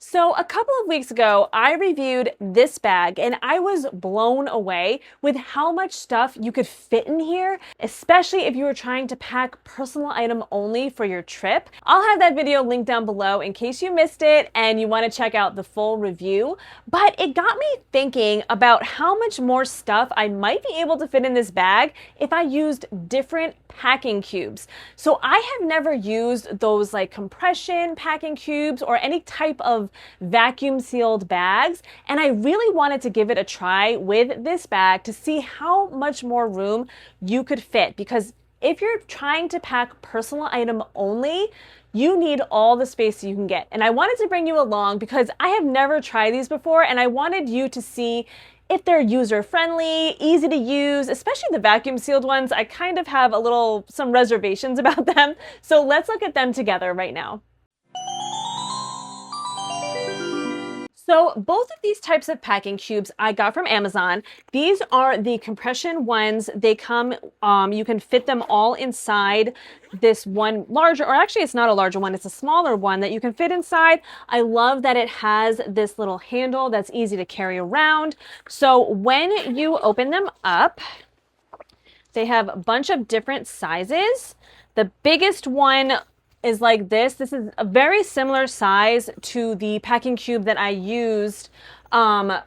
So a couple of weeks ago, I reviewed this bag and I was blown away with how much stuff you could fit in here, especially if you were trying to pack personal item only for your trip. I'll have that video linked down below in case you missed it and you want to check out the full review. But it got me thinking about how much more stuff I might be able to fit in this bag if I used different packing cubes. So I have never used those like compression packing cubes or any type of vacuum sealed bags, and I really wanted to give it a try with this bag to see how much more room you could fit, because if you're trying to pack personal item only, you need all the space you can get. And I wanted to bring you along because I have never tried these before, and I wanted you to see if they're user friendly, easy to use, especially the vacuum sealed ones. I kind of have some reservations about them. So let's look at them together right now. So both of these types of packing cubes I got from Amazon. These are the compression ones. They come, you can fit them all inside this one larger, or actually it's not a larger one, it's a smaller one that you can fit inside. I love that it has this little handle that's easy to carry around. So when you open them up, they have a bunch of different sizes. The biggest one is like this. This is a very similar size to the packing cube that I used from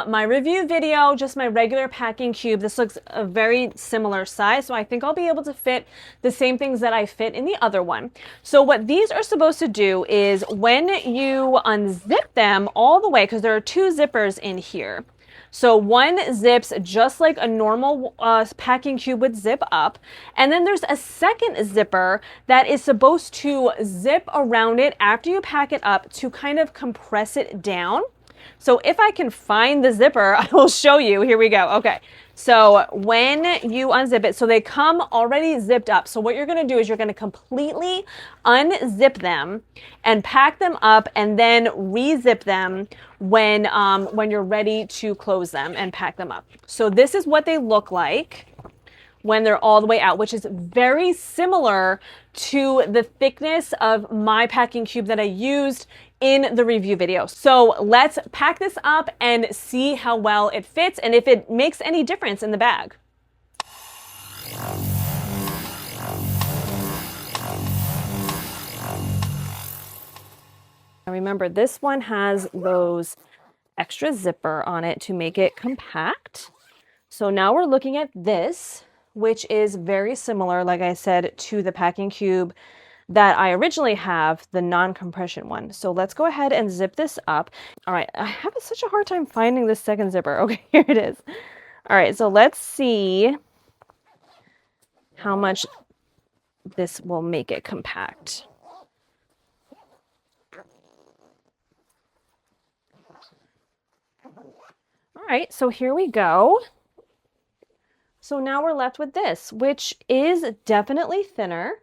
my review video, just my regular packing cube. This looks a very similar size, so I think I'll be able to fit the same things that I fit in the other one. So what these are supposed to do is when you unzip them all the way, because there are two zippers in here. So one zips just like a normal packing cube would zip up. And then there's a second zipper that is supposed to zip around it after you pack it up to kind of compress it down. So if I can find the zipper, I will show you. Here we go. Okay. So when you unzip it, so they come already zipped up. So what you're going to do is you're going to completely unzip them and pack them up and then re-zip them when you're ready to close them and pack them up. So this is what they look like when they're all the way out, which is very similar to the thickness of my packing cube that I used in the review video. So let's pack this up and see how well it fits and if it makes any difference in the bag. Now remember, this one has those extra zipper on it to make it compact. So now we're looking at this, which is very similar, like I said, to the packing cube that I originally have, the non-compression one. So let's go ahead and zip this up. All right, I have such a hard time finding this second zipper. Okay, here it is. All right, so let's see how much this will make it compact. All right, so here we go. So now we're left with this, which is definitely thinner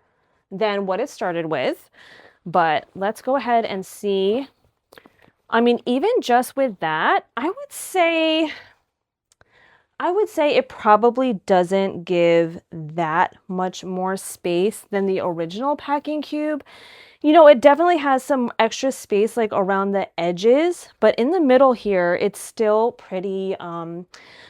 than what it started with, but let's go ahead and see. I mean, even just with that, I would say it probably doesn't give that much more space than the original packing cube. You know, it definitely has some extra space like around the edges, but in the middle here, it's still pretty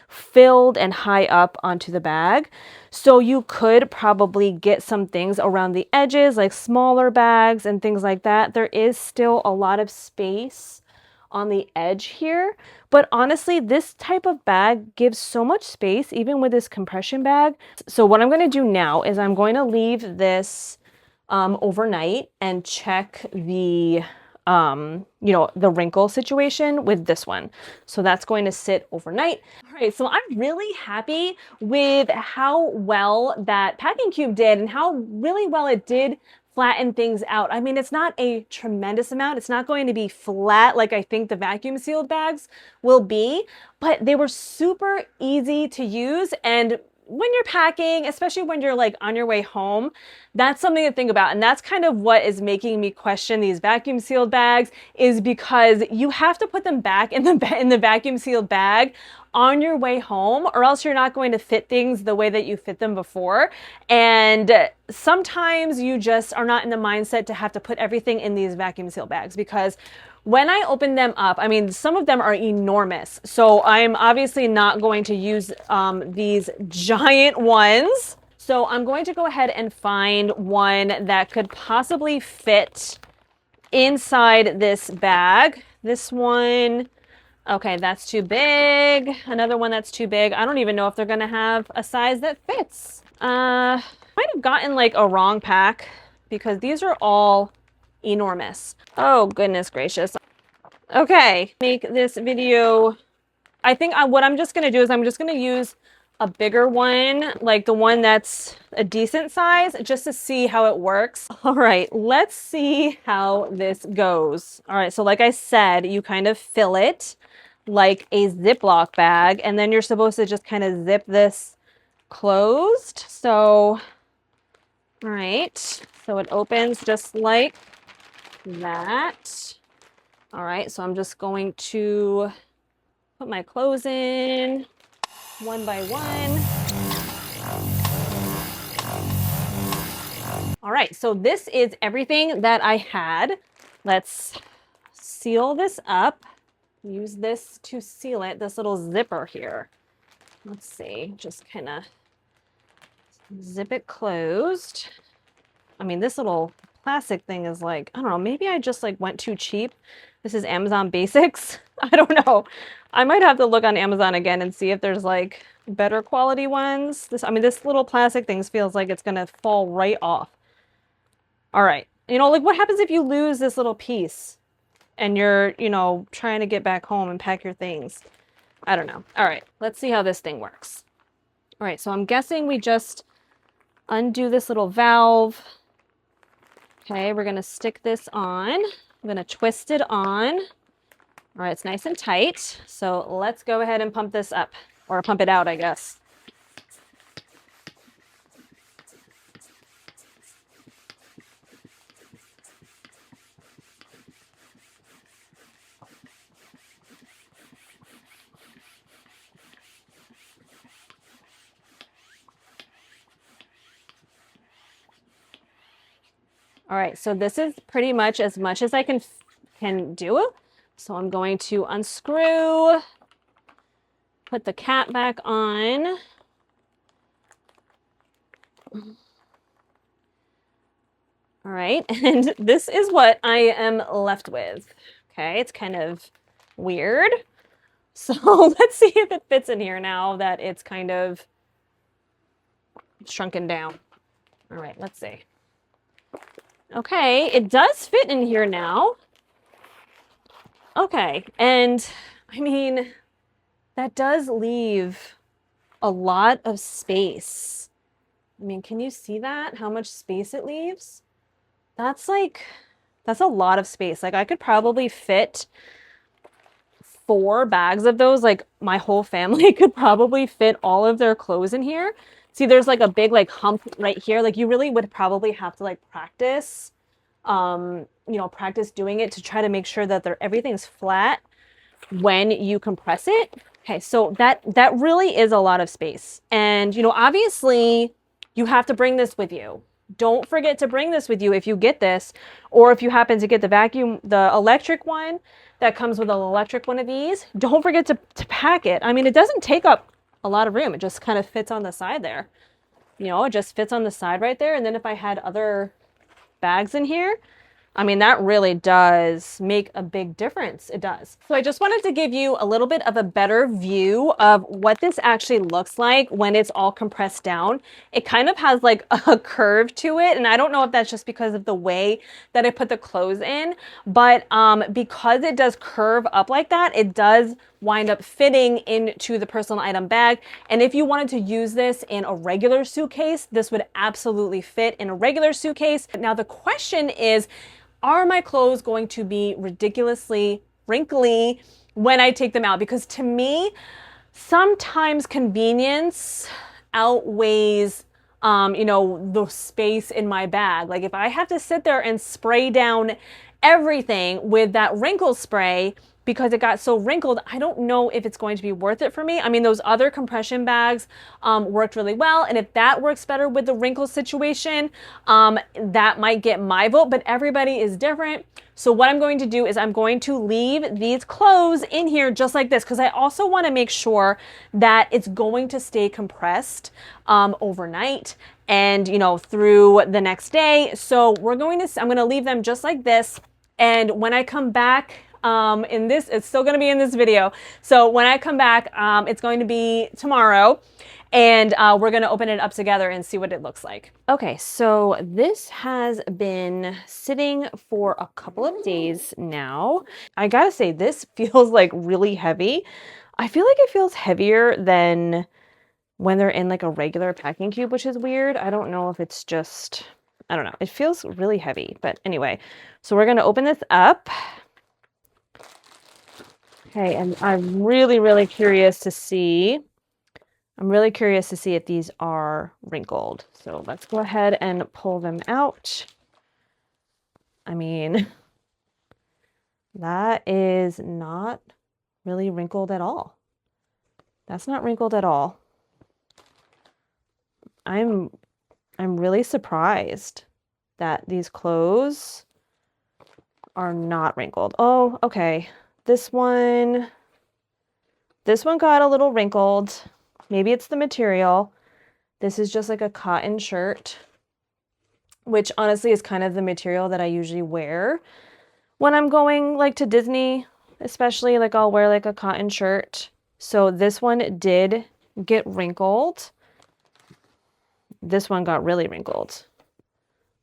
filled and high up onto the bag. So you could probably get some things around the edges, like smaller bags and things like that. There is still a lot of space on the edge here, but honestly, this type of bag gives so much space, even with this compression bag. So what I'm going to do now is I'm going to leave this overnight and check the the wrinkle situation with this one. So that's going to sit overnight. All right, so I'm really happy with how well that packing cube did and how really well it did flatten things out. I mean, it's not a tremendous amount. It's not going to be flat like I think the vacuum sealed bags will be, but they were super easy to use. And when you're packing, especially when you're like on your way home, that's something to think about. And that's kind of what is making me question these vacuum sealed bags, is because you have to put them back in the vacuum sealed bag on your way home, or else you're not going to fit things the way that you fit them before. And sometimes you just are not in the mindset to have to put everything in these vacuum seal bags, because when I open them up, I mean, some of them are enormous. So I'm obviously not going to use these giant ones. So I'm going to go ahead and find one that could possibly fit inside this bag. This one, okay, that's too big. Another one that's too big. I don't even know if they're gonna have a size that fits. Might have gotten like a wrong pack because these are all enormous. Oh, goodness gracious. Okay, make this video. I think what I'm just gonna do is I'm just gonna use a bigger one, like the one that's a decent size, just to see how it works. All right, let's see how this goes. All right, so like I said, you kind of fill it like a Ziploc bag, and then you're supposed to just kind of zip this closed. So, all right, so it opens just like that. All right, so I'm just going to put my clothes in one by one. All right, so this is everything that I had. Let's seal this up. Use this to seal it, this little zipper here. Let's see, just kind of zip it closed. I mean, this little plastic thing is like, I don't know, maybe I just like went too cheap. This is Amazon Basics. I don't know. I might have to look on Amazon again and see if there's like better quality ones. I mean, this little plastic thing feels like it's gonna fall right off. All right. You know, like what happens if you lose this little piece and you're, you know, trying to get back home and pack your things? I don't know. All right, let's see how this thing works. All right, so I'm guessing we just undo this little valve. Okay, we're gonna stick this on. I'm gonna twist it on. All right, it's nice and tight. So let's go ahead and pump this up, or pump it out, I guess. All right, so this is pretty much as I can do. So I'm going to unscrew, put the cap back on. All right, and this is what I am left with. Okay, it's kind of weird. So let's see if it fits in here now that it's kind of shrunken down. All right, let's see. Okay, it does fit in here now. Okay, and I mean, that does leave a lot of space. I mean, can you see that? How much space it leaves? That's a lot of space. Like I could probably fit 4 bags of those. Like my whole family could probably fit all of their clothes in here. See, there's like a big like hump right here. Like you really would probably have to like practice, you know, practice doing it to try to make sure that everything's flat when you compress it. Okay, so that really is a lot of space. And, you know, obviously you have to bring this with you. Don't forget to bring this with you if you get this, or if you happen to get the electric one that comes with an electric one of these, don't forget to pack it. I mean, it doesn't take up a lot of room. It just kind of fits on the side there. You know, it just fits on the side right there. And then if I had other bags in here, I mean, that really does make a big difference. It does. So I just wanted to give you a little bit of a better view of what this actually looks like when it's all compressed down. It kind of has like a curve to it. And I don't know if that's just because of the way that I put the clothes in, but because it does curve up like that, it does wind up fitting into the personal item bag. And if you wanted to use this in a regular suitcase, this would absolutely fit in a regular suitcase. Now the question is, are my clothes going to be ridiculously wrinkly when I take them out? Because to me, sometimes convenience outweighs, you know, the space in my bag. Like if I have to sit there and spray down everything with that wrinkle spray, because it got so wrinkled, I don't know if it's going to be worth it for me. I mean, those other compression bags worked really well. And if that works better with the wrinkle situation, that might get my vote, but everybody is different. So what I'm going to do is I'm going to leave these clothes in here just like this, because I also want to make sure that it's going to stay compressed overnight and, you know, through the next day. So I'm going to leave them just like this. And when I come back, in this, it's still going to be in this video. So when I come back, it's going to be tomorrow, and we're going to open it up together and see what it looks like. Okay, so this has been sitting for a couple of days now. I gotta say, this feels like really heavy. I feel like it feels heavier than when they're in like a regular packing cube, which is weird. I don't know if it's just, I don't know. It feels really heavy, but anyway, so we're going to open this up. Okay, and I'm really curious to see. If these are wrinkled. So let's go ahead and pull them out. I mean, that is not really wrinkled at all. That's not wrinkled at all. I'm really surprised that these clothes are not wrinkled. Oh, okay. This one got a little wrinkled. Maybe it's the material. This is just like a cotton shirt, which honestly is kind of the material that I usually wear when I'm going like to Disney, especially like I'll wear like a cotton shirt. So this one did get wrinkled. This one got really wrinkled.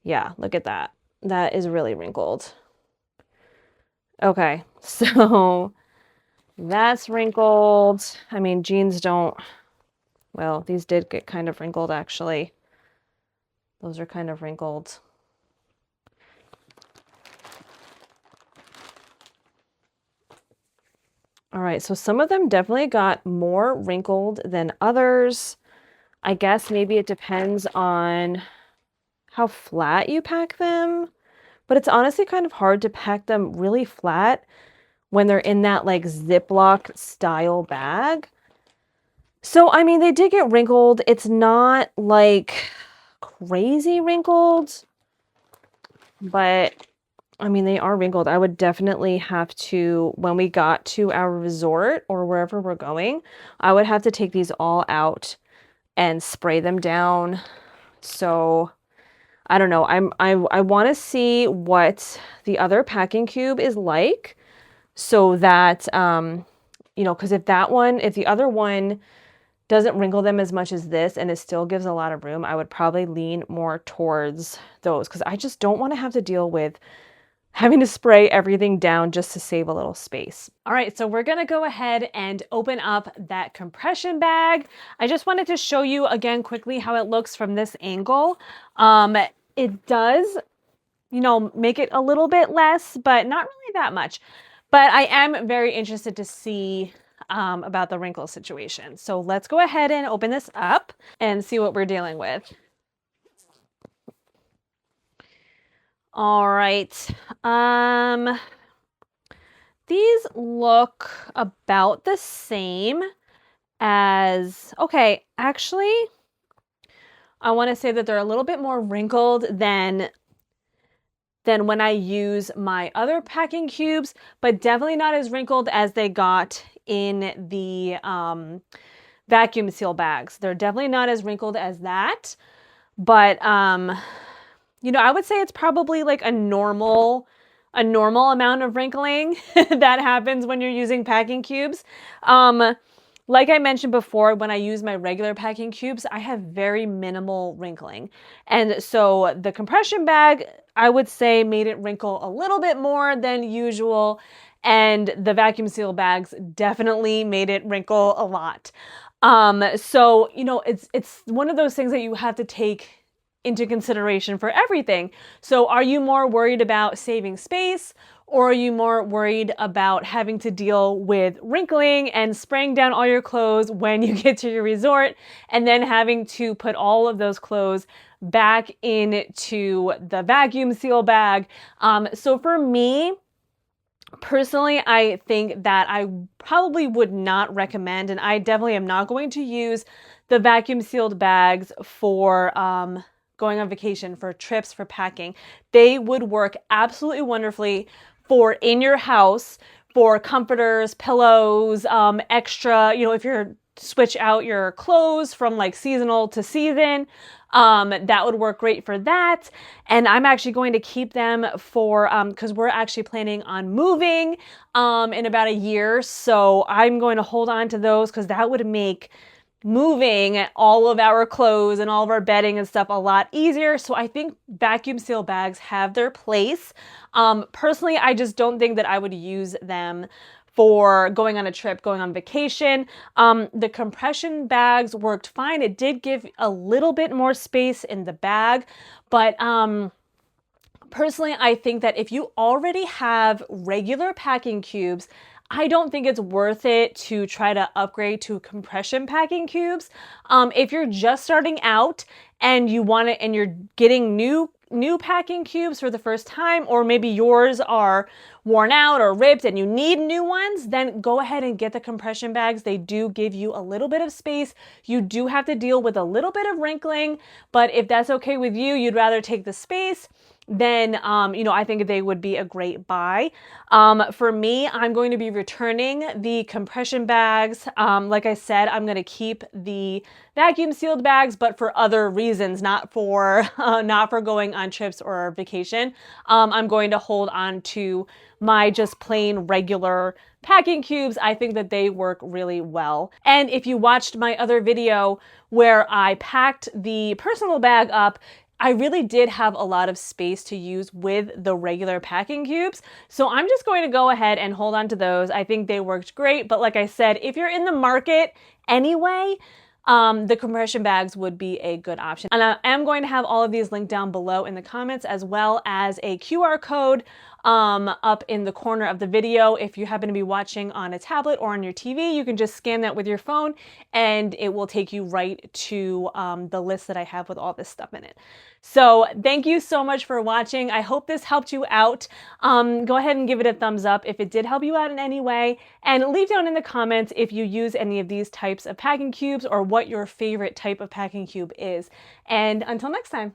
Yeah, look at that. That is really wrinkled. Okay, so that's wrinkled. I mean, jeans don't, well, these did get kind of wrinkled actually. Those are kind of wrinkled. All right, so some of them definitely got more wrinkled than others. I guess maybe it depends on how flat you pack them, but it's honestly kind of hard to pack them really flat when they're in that like Ziploc style bag. So, I mean, they did get wrinkled. It's not like crazy wrinkled, but I mean, they are wrinkled. I would definitely have to, when we got to our resort or wherever we're going, I would have to take these all out and spray them down. So I don't know. I want to see what the other packing cube is like, so that you know, because if the other one doesn't wrinkle them as much as this and it still gives a lot of room, I would probably lean more towards those, because I just don't want to have to deal with having to spray everything down just to save a little space. All right, so we're gonna go ahead and open up that compression bag. I just wanted to show you again quickly how it looks from this angle. It does, you know, make it a little bit less, but not really that much. But I am very interested to see about the wrinkle situation. So let's go ahead and open this up and see what we're dealing with. All right. These look about the same as, okay, actually, I want to say that they're a little bit more wrinkled than when I use my other packing cubes, but definitely not as wrinkled as they got in the vacuum seal bags. They're definitely not as wrinkled as that, but you know, I would say it's probably like a normal amount of wrinkling that happens when you're using packing cubes. Like I mentioned before, when I use my regular packing cubes, I have very minimal wrinkling. And so the compression bag, I would say, made it wrinkle a little bit more than usual. And the vacuum seal bags definitely made it wrinkle a lot. So, you know, it's one of those things that you have to take into consideration for everything. So are you more worried about saving space, or are you more worried about having to deal with wrinkling and spraying down all your clothes when you get to your resort, and then having to put all of those clothes back into the vacuum seal bag? So for me, Personally, I think that I probably would not recommend, and I definitely am not going to use the vacuum sealed bags for going on vacation, for trips, for packing. They would work absolutely wonderfully for in your house, for comforters, pillows, extra, if you're switch out your clothes from like seasonal to season. That would work great for that. And I'm actually going to keep them for, because we're actually planning on moving in about a year. So I'm going to hold on to those because that would make moving all of our clothes and all of our bedding and stuff a lot easier. So I think vacuum seal bags have their place. Personally, I just don't think that I would use them for going on a trip, going on vacation. The compression bags worked fine. It did give a little bit more space in the bag, but personally, I think that if you already have regular packing cubes, I don't think it's worth it to try to upgrade to compression packing cubes. If you're just starting out and you want it and you're getting new packing cubes for the first time, or maybe yours are worn out or ripped and you need new ones, then go ahead and get the compression bags. They do give you a little bit of space. You do have to deal with a little bit of wrinkling, but if that's okay with you, you'd rather take the space, then, I think they would be a great buy. For me, I'm going to be returning the compression bags. Like I said, I'm going to keep the vacuum sealed bags, but for other reasons, not for going on trips or vacation. I'm going to hold on to my just plain regular packing cubes. I think that they work really well. And if you watched my other video where I packed the personal bag up, I really did have a lot of space to use with the regular packing cubes. So I'm just going to go ahead and hold on to those. I think they worked great. But like I said, if you're in the market anyway, the compression bags would be a good option. And I am going to have all of these linked down below in the comments, as well as a QR code up in the corner of the video. If you happen to be watching on a tablet or on your TV, you can just scan that with your phone and it will take you right to the list that I have with all this stuff in it. So thank you so much for watching. I hope this helped you out. Go ahead and give it a thumbs up if it did help you out in any way, and leave down in the comments if you use any of these types of packing cubes or what your favorite type of packing cube is. And until next time.